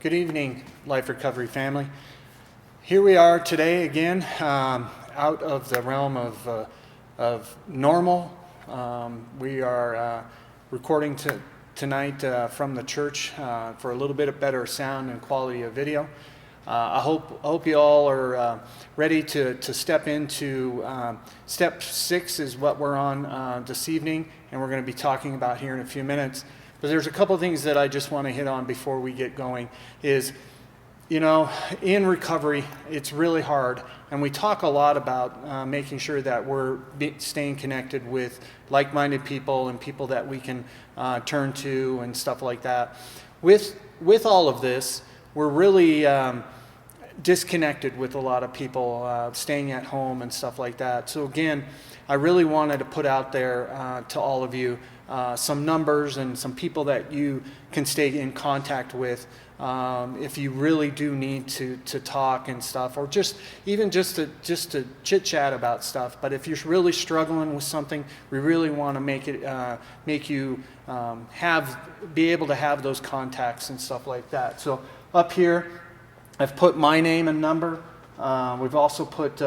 Good evening, Life Recovery family. Here we are today again, out of the realm of normal. We are recording tonight from the church for a little bit of better sound and quality of video. I hope you all are ready to step into step 6 is what we're on this evening, and we're going to be talking about here in a few minutes. But there's a couple things that I just want to hit on before we get going is, in recovery, it's really hard, and we talk a lot about making sure that we're staying connected with like-minded people and people that we can turn to and stuff like that. With all of this, we're really disconnected with a lot of people staying at home and stuff like that. So again, I really wanted to put out there to all of you some numbers and some people that you can stay in contact with if you really do need to talk and stuff, or just to chit chat about stuff. But if you're really struggling with something, we really want to make you be able to have those contacts and stuff like that. So up here, I've put my name and number. We've also put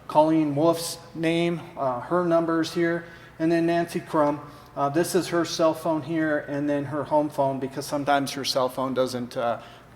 Colleen Wolf's name, her numbers here, and then Nancy Crum. This is her cell phone here, and then her home phone, because sometimes her cell phone doesn't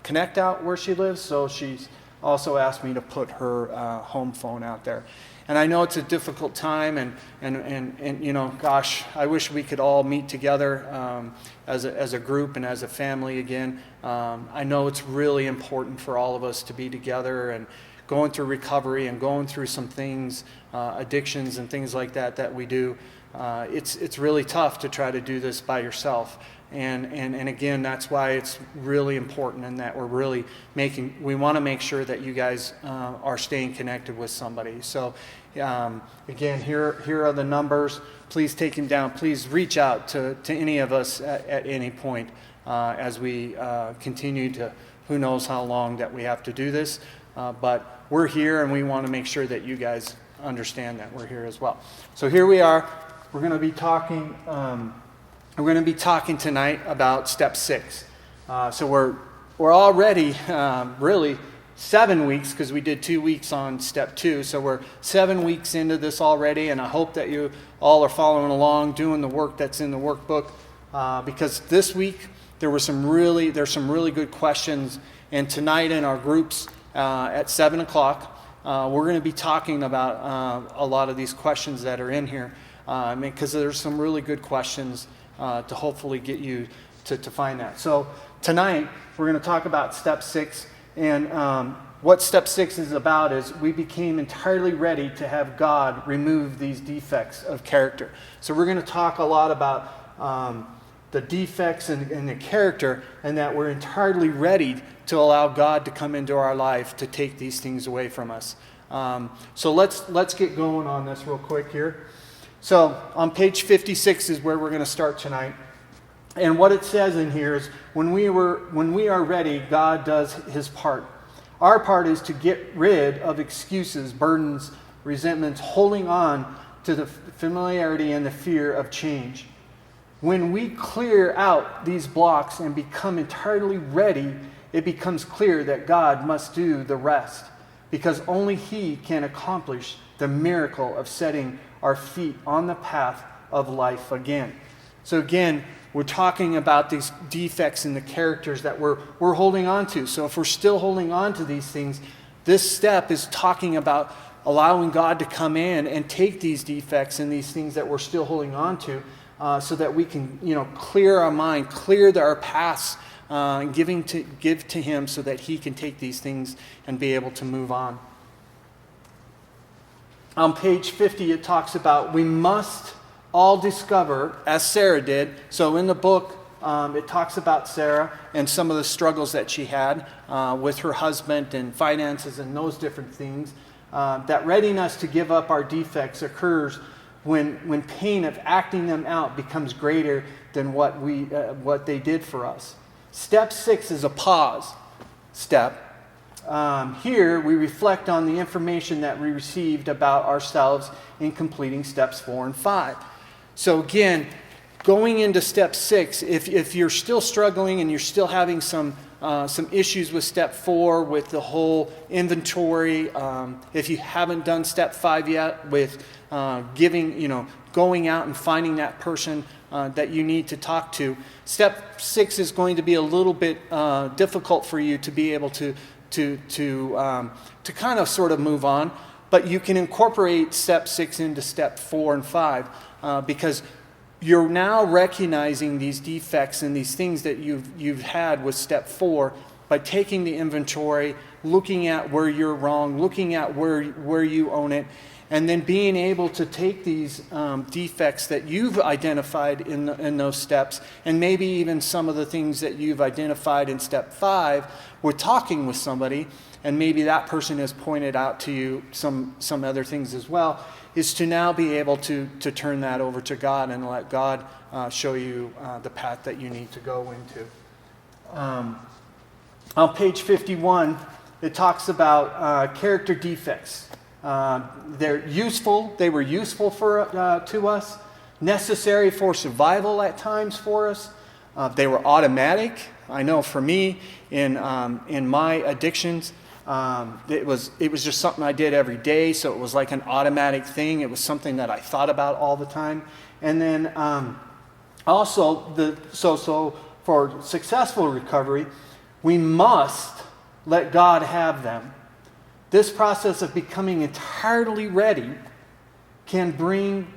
connect out where she lives, so she's also asked me to put her home phone out there. And I know it's a difficult time, and gosh, I wish we could all meet together as a group and as a family again. I know it's really important for all of us to be together and going through recovery and going through some things, addictions and things like that we do. It's really tough to try to do this by yourself. And again, that's why it's really important, and that we want to make sure that you guys are staying connected with somebody. So again, here are the numbers. Please take them down. Please reach out to any of us at any point as we continue to, who knows how long that we have to do this. But we're here, and we want to make sure that you guys understand that we're here as well. So here we are. We're going to be talking. We're going to be talking tonight about step 6. So we're already really 7 weeks, because we did 2 weeks on step 2. So we're 7 weeks into this already, and I hope that you all are following along, doing the work that's in the workbook. Because this week there's some really good questions, and tonight in our groups at 7 o'clock, we're going to be talking about a lot of these questions that are in here. Because there's some really good questions to hopefully get you to find that. So tonight we're going to talk about step 6, and what step 6 is about is we became entirely ready to have God remove these defects of character. So we're going to talk a lot about the defects in the character, and that we're entirely ready to allow God to come into our life to take these things away from us. So let's get going on this real quick here. So on page 56 is where we're going to start tonight. And what it says in here is when we are ready, God does his part. Our part is to get rid of excuses, burdens, resentments, holding on to the familiarity and the fear of change. When we clear out these blocks and become entirely ready, it becomes clear that God must do the rest, because only he can accomplish the miracle of setting our feet on the path of life again. So again, we're talking about these defects in the characters that we're holding on to. So if we're still holding on to these things, this step is talking about allowing God to come in and take these defects and these things that we're still holding on to, so that we can, clear our mind, clear our paths, and give to him, so that he can take these things and be able to move on. On page 50, it talks about we must all discover, as Sarah did. So in the book, it talks about Sarah and some of the struggles that she had with her husband and finances and those different things. That readiness to give up our defects occurs when pain of acting them out becomes greater than what they did for us. Step 6 is a pause step. Here we reflect on the information that we received about ourselves in completing steps 4 and 5. So again, going into step 6, if you're still struggling and you're still having some some issues with step 4 with the whole inventory. If you haven't done step 5 yet with going out and finding that person that you need to talk to, step 6 is going to be a little bit difficult for you to be able to kind of sort of move on. But you can incorporate step 6 into step 4 and 5 because you're now recognizing these defects and these things that you've had with step 4 by taking the inventory, looking at where you're wrong, looking at where you own it, and then being able to take these defects that you've identified in those steps, and maybe even some of the things that you've identified in step 5, with talking with somebody, and maybe that person has pointed out to you some other things as well, is to now be able to turn that over to God and let God show you the path that you need to go into. On page 51, it talks about character defects. They're useful. They were useful to us, necessary for survival at times for us. They were automatic. I know for me, in my addictions, it was just something I did every day. So it was like an automatic thing. It was something that I thought about all the time. And then also so for successful recovery, we must let God have them. This process of becoming entirely ready can bring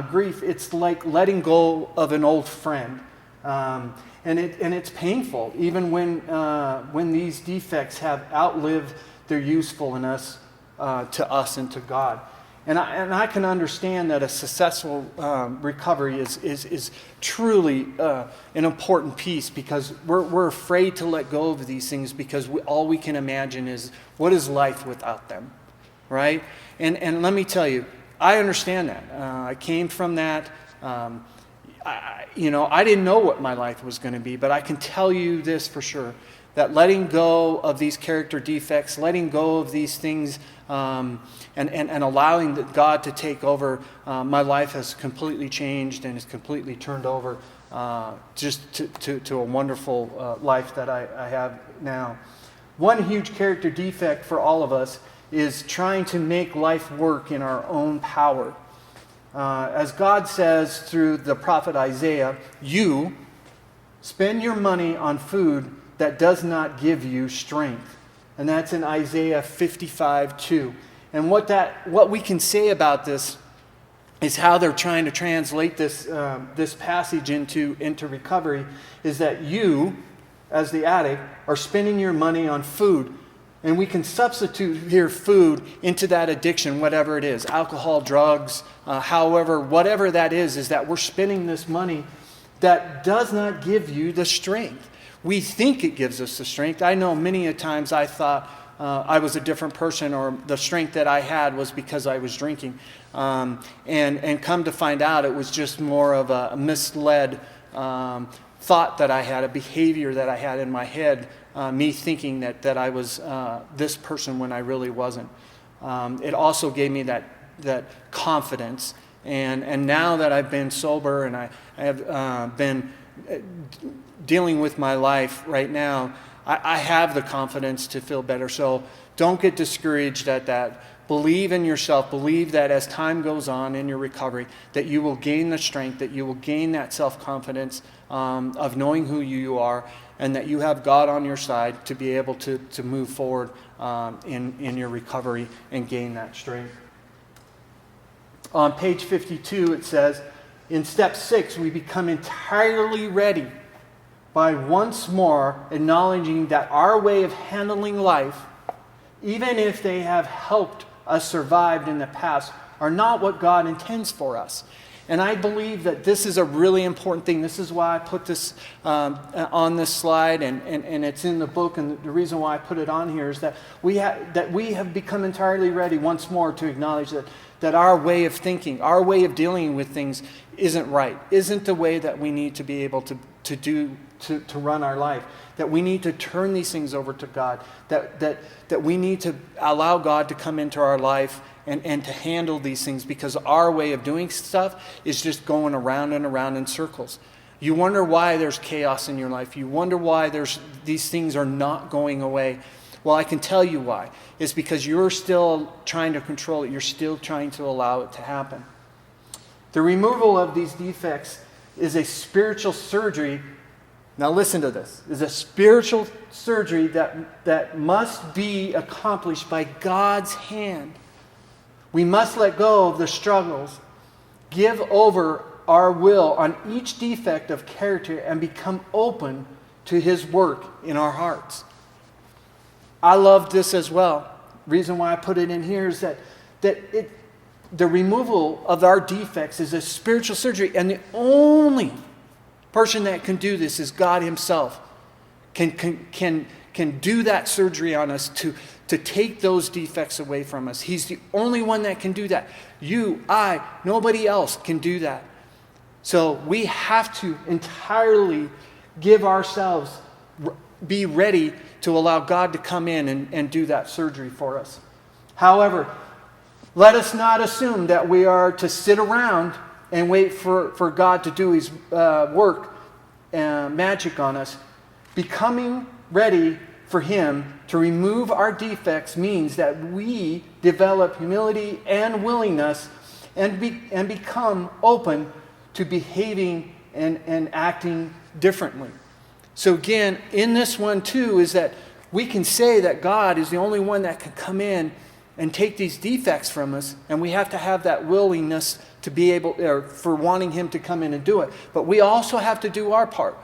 grief. It's like letting go of an old friend. And it's painful, even when these defects have outlived their usefulness to us and to God. And I can understand that a successful recovery is truly an important piece, because we're afraid to let go of these things because all we can imagine is, what is life without them, right? And let me tell you, I understand that. I came from that. I didn't know what my life was going to be, but I can tell you this for sure, that letting go of these character defects, letting go of these things, and allowing God to take over, my life has completely changed and is completely turned over just to a wonderful life that I have now. One huge character defect for all of us is trying to make life work in our own power. As God says through the prophet Isaiah, you spend your money on food that does not give you strength. And that's in Isaiah 55:2. And what we can say about this is how they're trying to translate this passage into recovery, is that you, as the addict, are spending your money on food. And we can substitute here food into that addiction, whatever it is, alcohol, drugs, whatever that is that we're spending this money that does not give you the strength. We think it gives us the strength. I know many a times I thought I was a different person, or the strength that I had was because I was drinking. And come to find out, it was just more of a misled thought that I had, a behavior that I had in my head, me thinking that I was this person when I really wasn't. It also gave me that confidence. And now that I've been sober and I have been dealing with my life right now, I have the confidence to feel better. So don't get discouraged at that. Believe in yourself. Believe that as time goes on in your recovery, that you will gain the strength, that you will gain that self-confidence of knowing who you are, and that you have God on your side to be able to move forward in your recovery and gain that strength. On page 52, it says, in step 6, we become entirely ready by once more acknowledging that our way of handling life, even if they have helped us survive in the past, are not what God intends for us. And I believe that this is a really important thing. This is why I put this on this slide, and it's in the book. And the reason why I put it on here is that we have become entirely ready once more to acknowledge that our way of thinking, our way of dealing with things isn't right, isn't the way that we need to be able to run our life, that we need to turn these things over to God, that we need to allow God to come into our life and to handle these things, because our way of doing stuff is just going around and around in circles. You wonder why there's chaos in your life. You wonder why these things are not going away. Well, I can tell you why. It's because you're still trying to control it. You're still trying to allow it to happen. The removal of these defects is a spiritual surgery. Now listen to this. Is a spiritual surgery that must be accomplished by God's hand. We must let go of the struggles, give over our will on each defect of character, and become open to His work in our hearts. I love this as well. Reason why I put it in here is that the removal of our defects is a spiritual surgery, and the only person that can do this is God Himself. Can do that surgery on us to take those defects away from us. He's the only one that can do that. You, I, nobody else can do that. So we have to entirely give ourselves, be ready to allow God to come in and do that surgery for us. However, let us not assume that we are to sit around and wait for God to do His work, magic on us. Becoming ready for Him to remove our defects means that we develop humility and willingness and become open to behaving and acting differently. So again, in this one too, is that we can say that God is the only one that can come in and take these defects from us, and we have to have that willingness to be able, or for wanting Him to come in and do it. But we also have to do our part.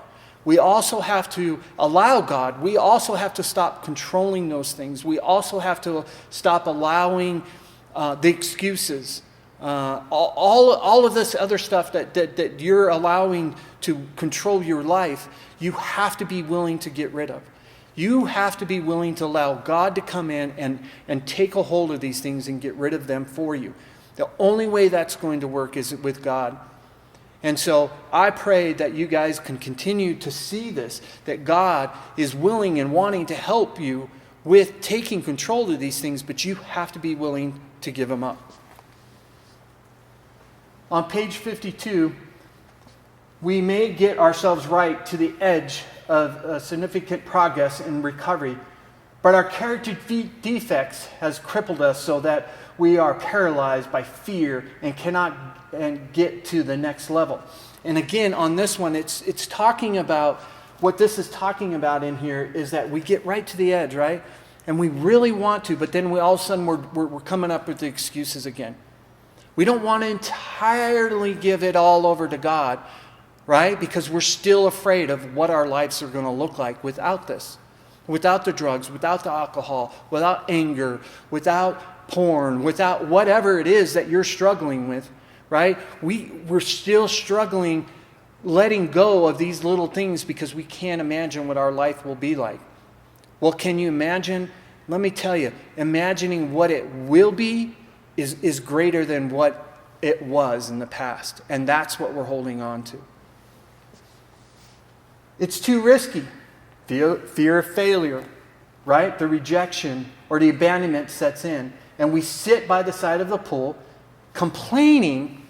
We also have to allow God. We also have to stop controlling those things. We also have to stop allowing the excuses. All of this other stuff that you're allowing to control your life, you have to be willing to get rid of. You have to be willing to allow God to come in and take a hold of these things and get rid of them for you. The only way that's going to work is with God. And so I pray that you guys can continue to see this, that God is willing and wanting to help you with taking control of these things, but you have to be willing to give them up. On page 52, we may get ourselves right to the edge of significant progress in recovery, but our character defects has crippled us so that we are paralyzed by fear and cannot get to the next level. And again, on this one, it's talking about, what this is talking about in here is that we get right to the edge, right? And we really want to, but then all of a sudden we're coming up with the excuses again. We don't want to entirely give it all over to God, right? Because we're still afraid of what our lives are going to look like without this. Without the drugs, without the alcohol, without anger, without porn, without whatever it is that you're struggling with, right? We're still struggling letting go of these little things because we can't imagine what our life will be like. Well, can you imagine? Let me tell you, imagining what it will be is greater than what it was in the past. And that's what we're holding on to. It's too risky. Fear of failure, right? The rejection or the abandonment sets in. And we sit by the side of the pool complaining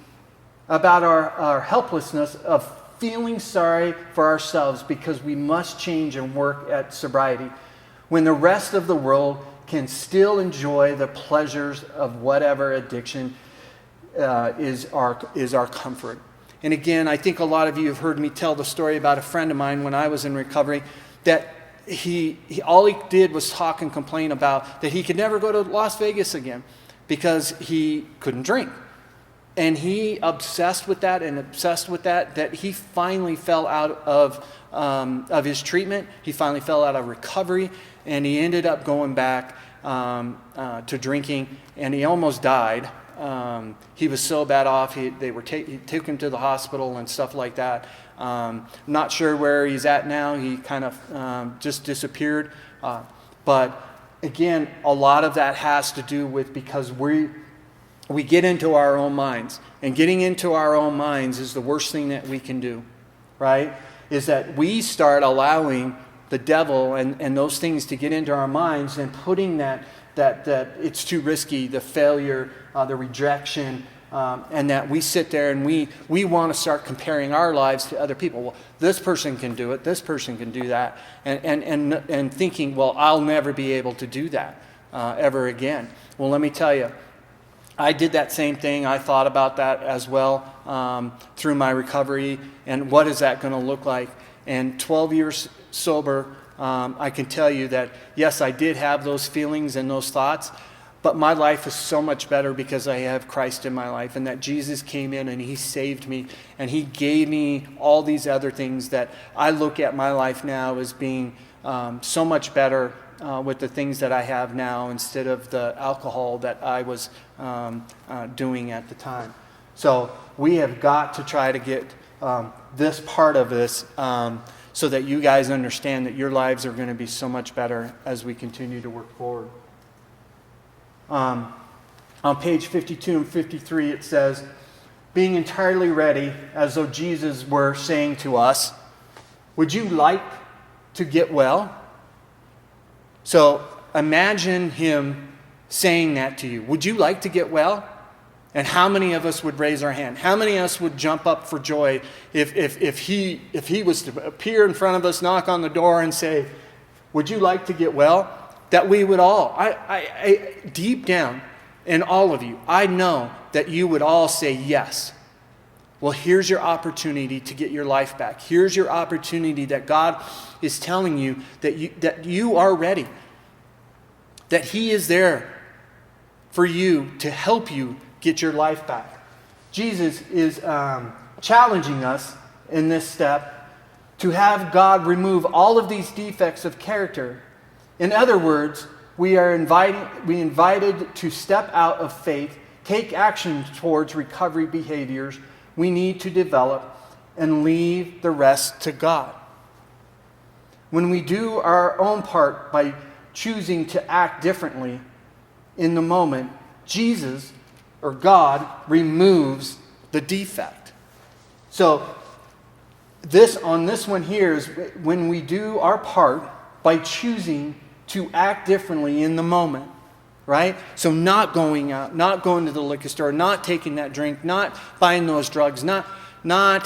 about our helplessness of feeling sorry for ourselves because we must change and work at sobriety when the rest of the world can still enjoy the pleasures of whatever addiction is our comfort. And again, I think a lot of you have heard me tell the story about a friend of mine when I was in recovery that he all he did was talk and complain about that he could never go to Las Vegas again because he couldn't drink. And he obsessed with that that he finally fell out of his treatment. He finally fell out of recovery, and he ended up going back to drinking, and he almost died. He was so bad off, he took him to the hospital and stuff like that. Not sure where he's at now. He kind of just disappeared. But again, a lot of that has to do with because we get into our own minds. And getting into our own minds is the worst thing that we can do, right? Is that we start allowing the devil and those things to get into our minds and putting that it's too risky, the failure, the rejection, and that we sit there and we want to start comparing our lives to other people. Well, this person can do it, this person can do that, and thinking, well, I'll never be able to do that ever again. Well, let me tell you, I did that same thing. I thought about that as well through my recovery, and what is that going to look like? And 12 years sober, I can tell you that, yes, I did have those feelings and those thoughts, but my life is so much better because I have Christ in my life, and that Jesus came in and he saved me, and he gave me all these other things that I look at my life now as being so much better with the things that I have now instead of the alcohol that I was doing at the time. So we have got to try to get this part of this so that you guys understand that your lives are going to be so much better as we continue to work forward. On page 52 and 53 it says, being entirely ready, as though Jesus were saying to us, would you like to get well? So imagine him saying that to you. Would you like to get well? And how many of us would raise our hand? How many of us would jump up for joy if he was to appear in front of us, knock on the door and say, would you like to get well? That we would all, I deep down in all of you, I know that you would all say yes. Well, here's your opportunity to get your life back. Here's your opportunity that God is telling you that you are ready. That he is there for you to help you get your life back. Jesus is challenging us in this step to have God remove all of these defects of character. In other words, we invited to step out of faith, take action towards recovery behaviors we need to develop, and leave the rest to God. When we do our own part by choosing to act differently in the moment, Jesus or God removes the defect. So on this one here is when we do our part by choosing to act differently in the moment, right? So not going out, not going to the liquor store, not taking that drink, not buying those drugs, not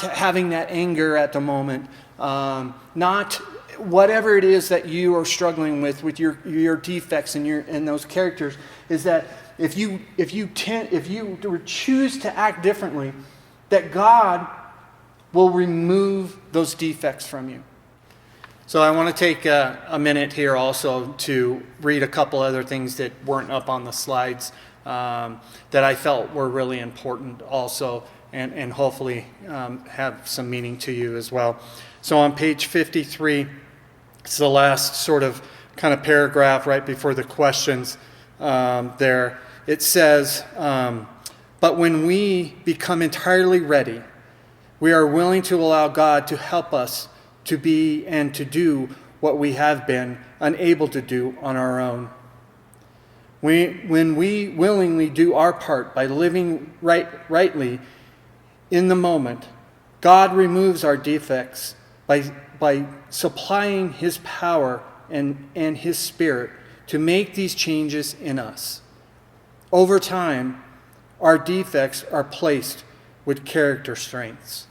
having that anger at the moment, not whatever it is that you are struggling with your defects and those characters, is that if you choose to act differently, that God will remove those defects from you. So I want to take a minute here also to read a couple other things that weren't up on the slides that I felt were really important also, and hopefully have some meaning to you as well. So on page 53, it's the last sort of kind of paragraph right before the questions there. It says, but when we become entirely ready, we are willing to allow God to help us to be and to do what we have been unable to do on our own. When we willingly do our part by living rightly in the moment, God removes our defects by supplying his power and his spirit to make these changes in us. Over time, our defects are placed with character strengths.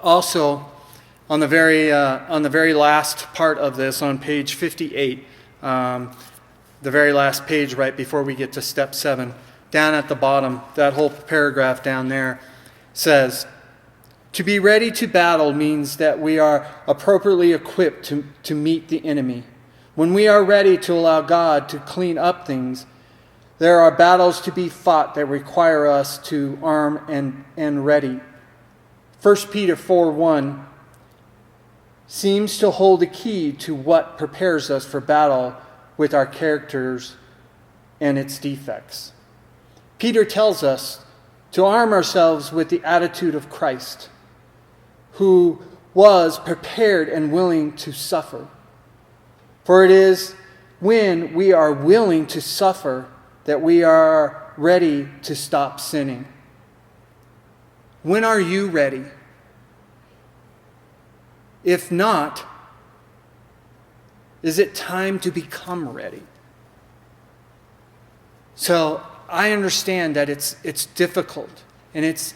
Also, on the very last part of this, on page 58, the very last page right before we get to step 7, down at the bottom, that whole paragraph down there says, to be ready to battle means that we are appropriately equipped to meet the enemy. When we are ready to allow God to clean up things, there are battles to be fought that require us to arm and ready. 1 Peter 4:1 seems to hold the key to what prepares us for battle with our characters and its defects. Peter tells us to arm ourselves with the attitude of Christ, who was prepared and willing to suffer. For it is when we are willing to suffer that we are ready to stop sinning. When are you ready? If not, is it time to become ready? So I understand that it's difficult, and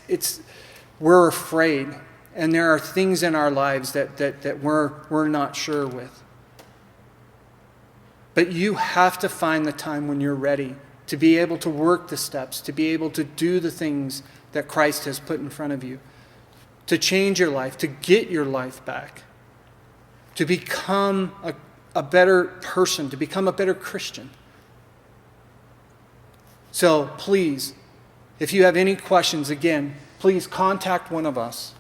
we're afraid, and there are things in our lives that we're not sure with. But you have to find the time when you're ready to be able to work the steps, to be able to do the things that Christ has put in front of you, to change your life, to get your life back, to become a better person, to become a better Christian. So please, if you have any questions, again, please contact one of us.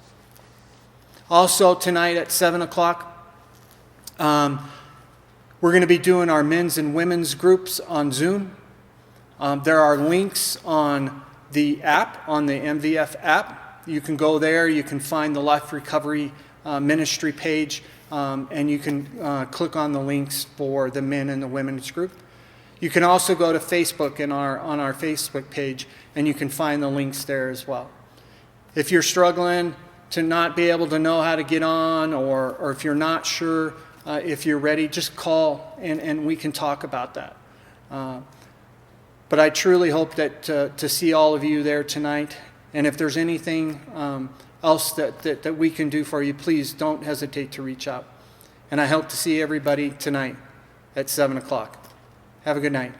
Also, tonight at 7 o'clock, we're going to be doing our men's and women's groups on Zoom. There are links on the app, on the MVF app. You can go there. You can find the Life Recovery Ministry page, and you can click on the links for the men and the women's group. You can also go to Facebook on our Facebook page, and you can find the links there as well. If you're struggling to not be able to know how to get on, or if you're not sure if you're ready, just call and we can talk about that. But I truly hope that to see all of you there tonight. And if there's anything else that we can do for you, please don't hesitate to reach out. And I hope to see everybody tonight at 7 o'clock. Have a good night.